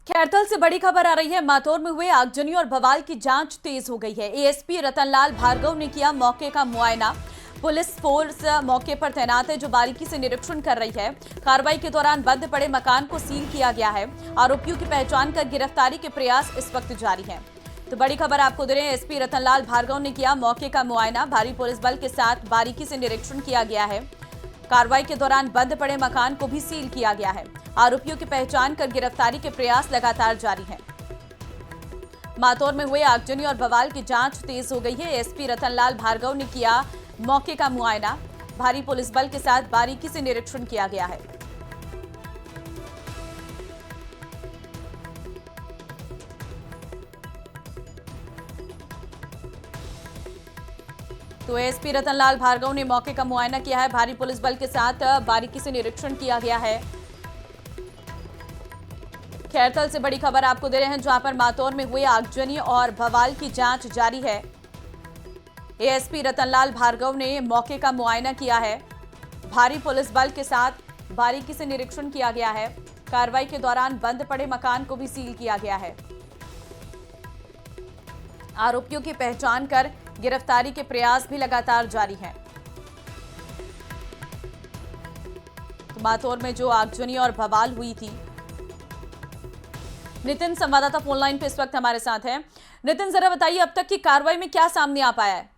खैरथल से बड़ी खबर आ रही है। मातौर में हुए आगजनी और बवाल की जांच तेज हो गई है। एएसपी रतनलाल भार्गव ने किया मौके का मुआयना। पुलिस फोर्स मौके पर तैनात है जो बारीकी से निरीक्षण कर रही है। कार्रवाई के दौरान बंद पड़े मकान को सील किया गया है। आरोपियों की पहचान कर गिरफ्तारी के प्रयास इस वक्त जारी हैं। तो बड़ी खबर आपको दे रहे हैं। एसपी रतनलाल भार्गव ने किया मौके का मुआयना। भारी पुलिस बल के साथ बारीकी से निरीक्षण किया गया है। कार्रवाई के दौरान बंद पड़े मकान को भी सील किया गया है। आरोपियों की पहचान कर गिरफ्तारी के प्रयास लगातार जारी हैं। मातौर में हुए आगजनी और बवाल की जांच तेज हो गई है। एसपी रतनलाल भार्गव ने किया मौके का मुआयना। भारी पुलिस बल के साथ बारीकी से निरीक्षण किया गया है। तो एसपी रतनलाल भार्गव ने मौके का मुआयना किया है। भारी पुलिस बल के साथ बारीकी से निरीक्षण किया गया है। खैरथल से बड़ी खबर आपको दे रहे हैं जहां पर मातौर में हुए आगजनी और बवाल की जांच जारी है। एएसपी रतनलाल भार्गव ने मौके का मुआयना किया है। भारी पुलिस बल के साथ बारीकी से निरीक्षण किया गया है। कार्रवाई के दौरान बंद पड़े मकान को भी सील किया गया है। आरोपियों की पहचान कर गिरफ्तारी के प्रयास भी लगातार जारी हैं। तो मातौर में जो आगजनी और बवाल हुई थी। नितिन संवाददाता फोन लाइन पे इस वक्त हमारे साथ हैं। नितिन, जरा बताइए अब तक की कार्रवाई में क्या सामने आ पाया है?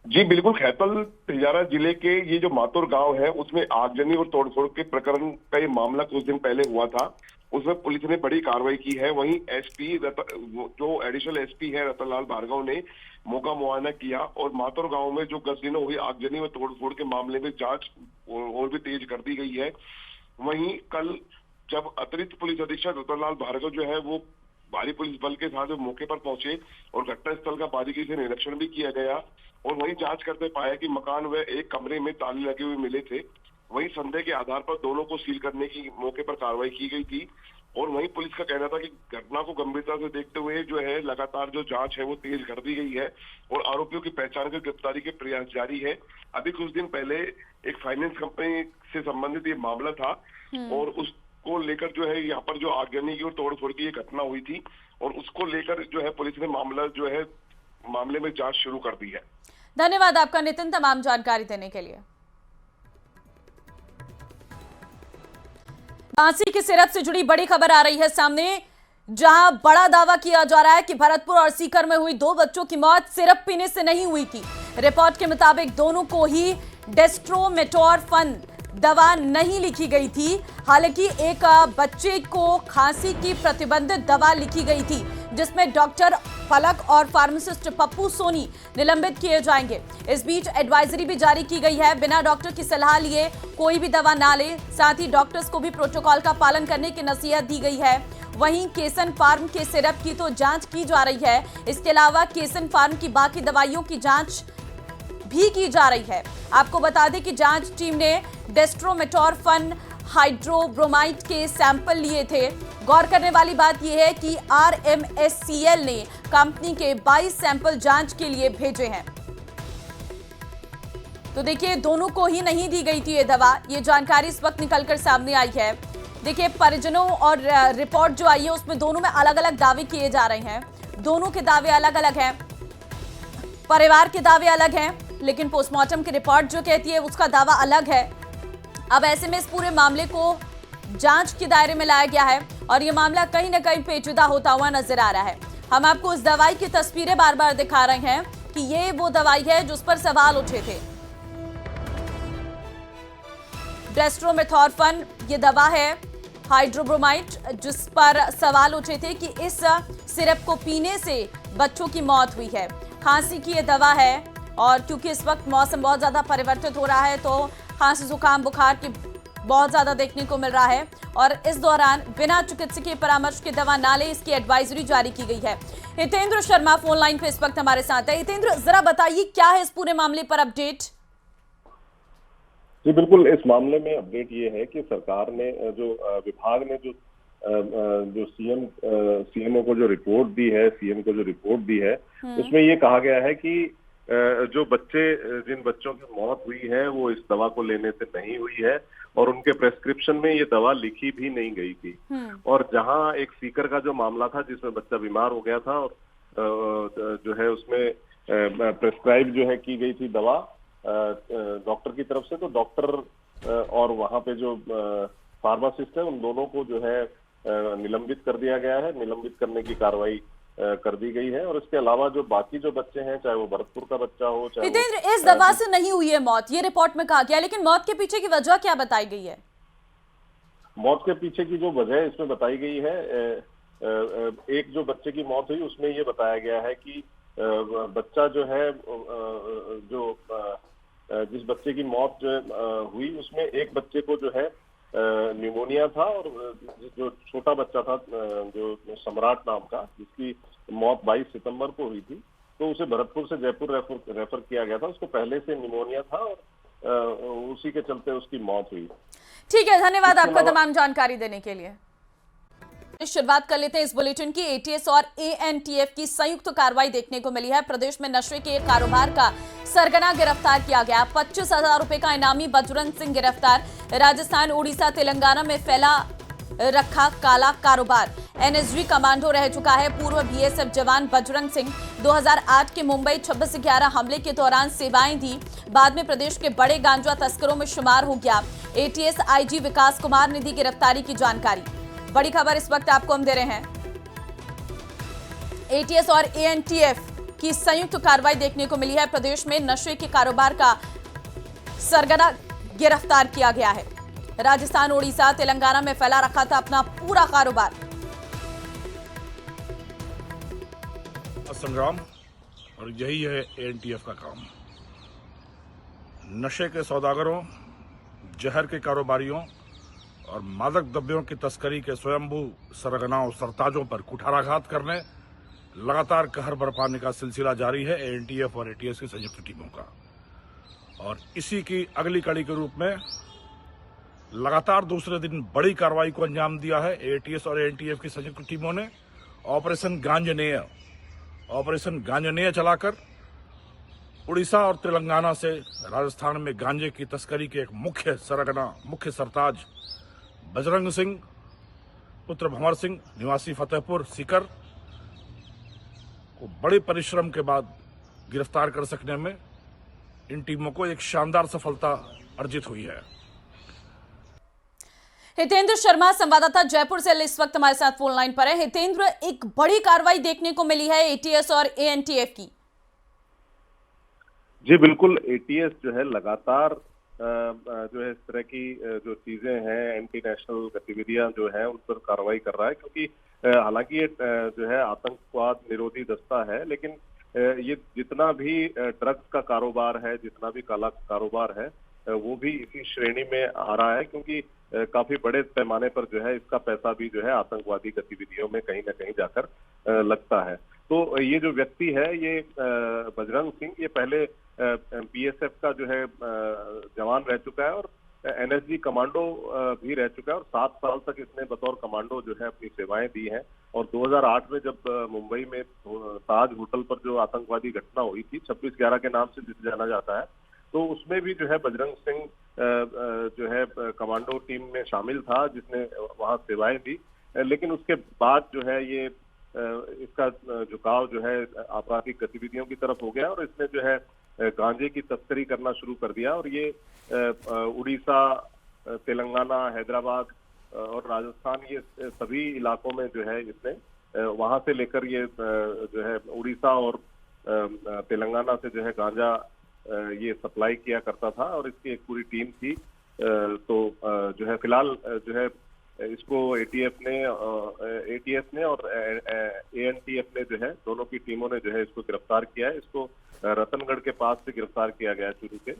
जी बिल्कुल, खैरथल तिजारा जिले के ये जो मातौर गांव है उसमें आगजनी और तोड़फोड़ के प्रकरण का ये मामला कुछ दिन पहले हुआ था। उसमें पुलिस ने बड़ी कार्रवाई की है। वहीं एसपी जो एडिशनल एसपी है रतनलाल भार्गव ने मौका मुआयना किया और मातौर गांव में जो गत दिनों हुई आगजनी और तोड़फोड़ के मामले में जांच और भी तेज कर दी गई है। वहीं कल जब अतिरिक्त पुलिस अधीक्षक रतनलाल भार्गव जो है वो भारी पुलिस बल के साथ मौके पर पहुंचे और घटनास्थल का बारीकी से निरीक्षण भी किया गया और वहीं जांच करते पाया कि मकान व एक कमरे में ताले लगे हुए मिले थे। वहीं संदेह के आधार पर दोनों को सील करने की मौके पर कार्रवाई की गई थी और वहीं पुलिस का कहना था कि घटना को गंभीरता से देखते हुए जो है लगातार जो जांच है वो तेज कर दी गई है और आरोपियों की पहचान कर गिरफ्तारी के प्रयास जारी है। अभी कुछ दिन पहले एक फाइनेंस कंपनी से संबंधित ये मामला था और उसको लेकर जो है यहाँ पर जो आगजनी की और तोड़फोड़ की ये घटना हुई थी और उसको लेकर जो है पुलिस ने मामले में जांच शुरू कर दी है। धन्यवाद आपका नितिन, तमाम जानकारी देने के लिए। फांसी के सिरप से जुड़ी बड़ी खबर आ रही है सामने, जहां बड़ा दावा किया जा रहा है कि भरतपुर और सीकर में हुई 2 बच्चों की मौत सिरप पीने से नहीं हुई थी। रिपोर्ट के मुताबिक दोनों को ही डेस्ट्रोमेटोरफन दवा नहीं लिखी गई थी। हालांकि एक बच्चे को खांसी की प्रतिबंधित दवा लिखी गई थी जिसमें डॉक्टर फलक और फार्मासिस्ट पप्पू सोनी निलंबित किए जाएंगे। इस बीच एडवाइजरी भी जारी की गई है, बिना डॉक्टर की सलाह लिए कोई भी दवा ना ले। साथ ही डॉक्टर्स को भी प्रोटोकॉल का पालन करने की नसीहत दी गई है। वहीं केसन फार्म के सिरप की तो जांच की जा रही है। इसके अलावा केसन फार्म की बाकी दवाइयों की जांच भी की जा रही है। आपको बता दें कि जांच टीम ने डेस्ट्रोमेटोरफन हाइड्रोब्रोमाइड के सैंपल लिए थे। गौर करने वाली बात यह है कि RMSCL ने कंपनी के 22 सैंपल जांच के लिए भेजे हैं। तो देखिए, दोनों को ही नहीं दी गई थी ये दवा। ये जानकारी इस वक्त निकलकर सामने आई है। देखिए, परिजनों और रिपोर्ट जो आई है उसमें दोनों में अलग अलग दावे किए जा रहे हैं। दोनों के दावे अलग अलग हैं, परिवार के दावे अलग हैं, लेकिन पोस्टमार्टम की रिपोर्ट जो कहती है उसका दावा अलग है। अब ऐसे में इस पूरे मामले को जांच के दायरे में लाया गया है और ये मामला कहीं ना कहीं पेचीदा होता हुआ नजर आ रहा है। हम आपको उस दवाई की तस्वीरें बार बार दिखा रहे हैं कि ये वो दवाई है जिस पर सवाल उठे थे। डेस्ट्रोमेथोरफन ये दवा है हाइड्रोब्रोमाइड, जिस पर सवाल उठे थे कि इस सिरप को पीने से बच्चों की मौत हुई है। खांसी की ये दवा है और क्योंकि इस वक्त मौसम बहुत ज्यादा परिवर्तित हो रहा है तो खांसी जुकाम बुखार की बहुत ज्यादा देखने को मिल रहा है और इस दौरान बिना चिकित्सकीय परामर्श के दवा ना ले, इसकी एडवाइजरी जारी की गई है। हितेंद्र शर्मा फोन लाइन पे इस वक्त हमारे साथ है। हितेंद्र, जरा बताइए क्या है इस पूरे मामले पर अपडेट? जी बिल्कुल, इस मामले में अपडेट ये है कि सरकार ने जो विभाग ने जो सीएमओ को जो रिपोर्ट दी है, सीएम को जो रिपोर्ट दी है, उसमें ये कहा गया है कि जो बच्चे जिन बच्चों की मौत हुई है वो इस दवा को लेने से नहीं हुई है और उनके प्रेस्क्रिप्शन में ये दवा लिखी भी नहीं गई थी। और जहां एक सीकर का जो मामला था जिसमें बच्चा बीमार हो गया था और जो है उसमें प्रेस्क्राइब जो है की गई थी दवा डॉक्टर की तरफ से, तो डॉक्टर और वहां पे जो फार्मासिस्ट है उन दोनों को जो है निलंबित कर दिया गया है। निलंबित करने की कार्रवाई कर दी गई है। और इसके अलावा जो बाकी जो बच्चे हैं, चाहे वो भरतपुर का बच्चा हो, चाहे हितेंद्र, इस दवा से नहीं हुई है मौत, ये रिपोर्ट में कहा गया, लेकिन मौत के पीछे की वजह क्या बताई गई है? मौत के पीछे की जो वजह इसमें बताई गई है, एक जो बच्चे की मौत हुई उसमें ये बताया गया है कि बच्चा जो है जिस बच्चे की मौत जो हुई उसमें एक बच्चे को जो है निमोनिया था और जो छोटा बच्चा था जो सम्राट नाम का, जिसकी मौत 22 सितंबर को हुई थी, तो उसे भरतपुर से जयपुर रेफर किया गया था। उसको पहले से निमोनिया था और उसी के चलते उसकी मौत हुई। ठीक है, धन्यवाद आपका तमाम जानकारी देने के लिए। शुरुआत कर लेते हैं इस बुलेटिन की। एटीएस और एएनटीएफ की संयुक्त कार्रवाई देखने को मिली है। प्रदेश में नशे के कारोबार का सरगना गिरफ्तार किया गया। 25,000 रुपए का इनामी बजरंग सिंह गिरफ्तार। राजस्थान, उड़ीसा, तेलंगाना में फैला रखा काला कारोबार। एनएसजी कमांडो रह चुका है पूर्व बीएसएफ जवान बजरंग सिंह। 2008 के मुंबई 26/11 हमले के दौरान सेवाएं दी, बाद में प्रदेश के बड़े गांजा तस्करों में शुमार हो गया। एटीएस आईजी विकास कुमार ने दी गिरफ्तारी की जानकारी। बड़ी खबर इस वक्त आपको हम दे रहे हैं। एटीएस और एएनटीएफ की संयुक्त कार्रवाई देखने को मिली है। प्रदेश में नशे के कारोबार का सरगना गिरफ्तार किया गया है। राजस्थान, उड़ीसा, तेलंगाना में फैला रखा था अपना पूरा कारोबार। संग्राम, और यही है एएनटीएफ का काम। नशे के सौदागरों, जहर के कारोबारियों और मादक द्रव्यों की तस्करी के स्वयंभू सरगनाओं सरताजों पर कुठाराघात करने, लगातार कहर बरपाने का सिलसिला जारी है एएनटीएफ और एटीएस की संयुक्त टीमों का। और इसी की अगली कड़ी के रूप में लगातार दूसरे दिन बड़ी कार्रवाई को अंजाम दिया है एटीएस और एएनटीएफ की संयुक्त टीमों ने। ऑपरेशन गांजनेय चलाकर उड़ीसा और तेलंगाना से राजस्थान में गांजे की तस्करी के एक मुख्य सरताज बजरंग सिंह पुत्र भंवर सिंह निवासी फतेहपुर सीकर को बड़े परिश्रम के बाद गिरफ्तार कर सकने में इन टीमों को एक शानदार सफलता अर्जित हुई है। हितेंद्र शर्मा संवाददाता जयपुर से इस वक्त हमारे साथ फोन लाइन पर है। हितेंद्र, एक बड़ी कार्रवाई देखने को मिली है एटीएस और एएनटीएफ की। जी बिल्कुल, एटीएस जो है लगातार जो है इस तरह की जो चीजें हैं, एंटी नेशनल गतिविधियां जो है उन पर कार्रवाई कर रहा है, क्योंकि हालांकि ये जो है आतंकवाद निरोधी दस्ता है, लेकिन ये जितना भी ड्रग्स का कारोबार है, जितना भी काला कारोबार है, वो भी इसी श्रेणी में आ रहा है, क्योंकि काफी बड़े पैमाने पर जो है इसका पैसा भी जो है आतंकवादी गतिविधियों में कहीं ना कहीं जाकर लगता है। तो ये जो व्यक्ति है, ये बजरंग सिंह, ये पहले बीएसएफ का जो है जवान रह चुका है और एनएसजी कमांडो भी रह चुका है और 7 साल तक इसने बतौर कमांडो जो है अपनी सेवाएं दी हैं। और 2008 में जब मुंबई में ताज होटल पर जो आतंकवादी घटना हुई थी 26/11 के नाम से जिसे जाना जाता है, तो उसमें भी जो है बजरंग सिंह जो है कमांडो टीम में शामिल था, जिसने वहां सेवाएं दी। लेकिन उसके बाद जो है ये इसका झुकाव जो है आपराधिक गतिविधियों की तरफ हो गया और इसने जो है गांजे की तस्करी करना शुरू कर दिया। और ये उड़ीसा, तेलंगाना, हैदराबाद और राजस्थान, ये सभी इलाकों में जो है इसने वहां से लेकर ये जो है उड़ीसा और तेलंगाना से जो है गांजा ये सप्लाई किया करता था और इसकी एक पूरी टीम थी। तो जो है फिलहाल जो है इसको एटीएस ने और एएनटीएफ ने जो है दोनों की टीमों ने जो है इसको गिरफ्तार किया है। इसको रतनगढ़ के पास से गिरफ्तार किया गया शुरू से,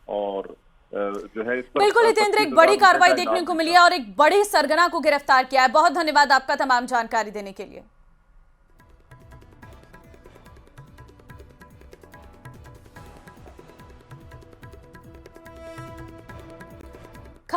और जो है इस पर बिल्कुल हितेंद्र, एक बड़ी कार्रवाई देखने को मिली है और एक बड़ी सरगना को गिरफ्तार किया है। बहुत धन्यवाद आपका तमाम जानकारी देने के लिए।